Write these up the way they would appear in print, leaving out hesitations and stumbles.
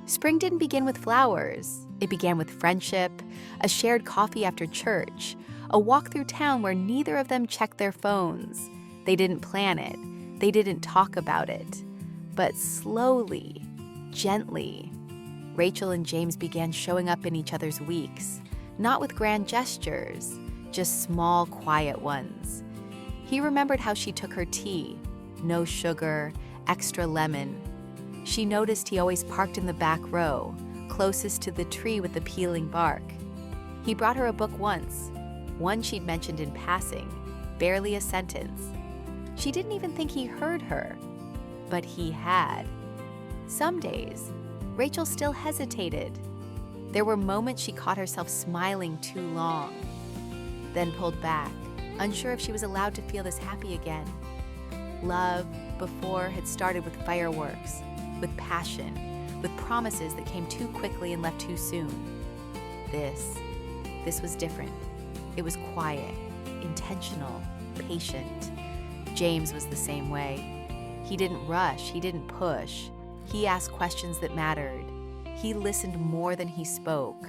Spring didn't begin with flowers. It began with friendship, a shared coffee after church, a walk through town where neither of them checked their phones. They didn't plan it. They didn't talk about it. But slowly, gently, Rachel and James began showing up in each other's weeks, not with grand gestures, just small, quiet ones. He remembered how she took her tea, no sugar, extra lemon. She noticed he always parked in the back row, closest to the tree with the peeling bark. He brought her a book once, one she'd mentioned in passing, barely a sentence. She didn't even think he heard her, but he had. Some days, Rachel still hesitated. There were moments she caught herself smiling too long, then pulled back, unsure if she was allowed to feel this happy again. Love, before, had started with fireworks, with passion, with promises that came too quickly and left too soon. This was different. It was quiet, intentional, patient. James was the same way. He didn't rush, he didn't push. He asked questions that mattered. He listened more than he spoke,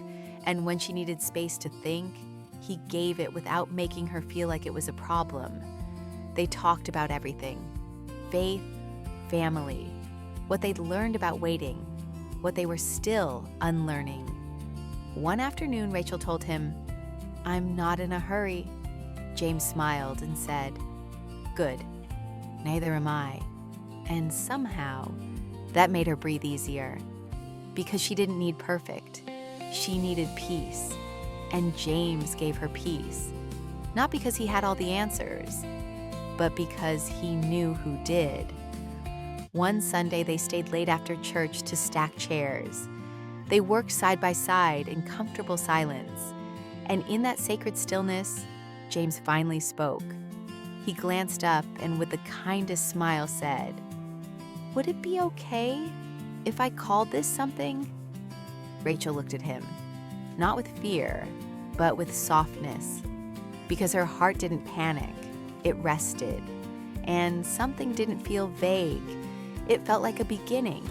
and when she needed space to think, he gave it without making her feel like it was a problem. They talked about everything: faith, family, what they'd learned about waiting, what they were still unlearning. One afternoon, Rachel told him, "I'm not in a hurry." James smiled and said, "Good, neither am I." And somehow, that made her breathe easier. Because she didn't need perfect. She needed peace. And James gave her peace. Not because he had all the answers, but because he knew who did. One Sunday, they stayed late after church to stack chairs. They worked side by side in comfortable silence. And in that sacred stillness, James finally spoke. He glanced up and with the kindest smile said, "Would it be okay if I called this something?" Rachel looked at him, not with fear, but with softness, because her heart didn't panic, it rested, and something didn't feel vague. It felt like a beginning.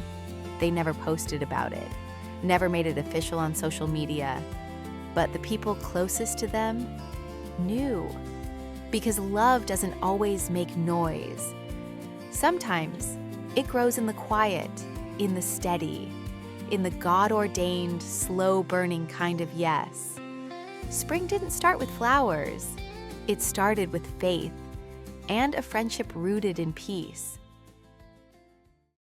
They never posted about it, never made it official on social media, but the people closest to them knew, because love doesn't always make noise. Sometimes it grows in the quiet, in the steady, in the God-ordained, slow-burning kind of yes. Spring didn't start with flowers. It started with faith and a friendship rooted in peace.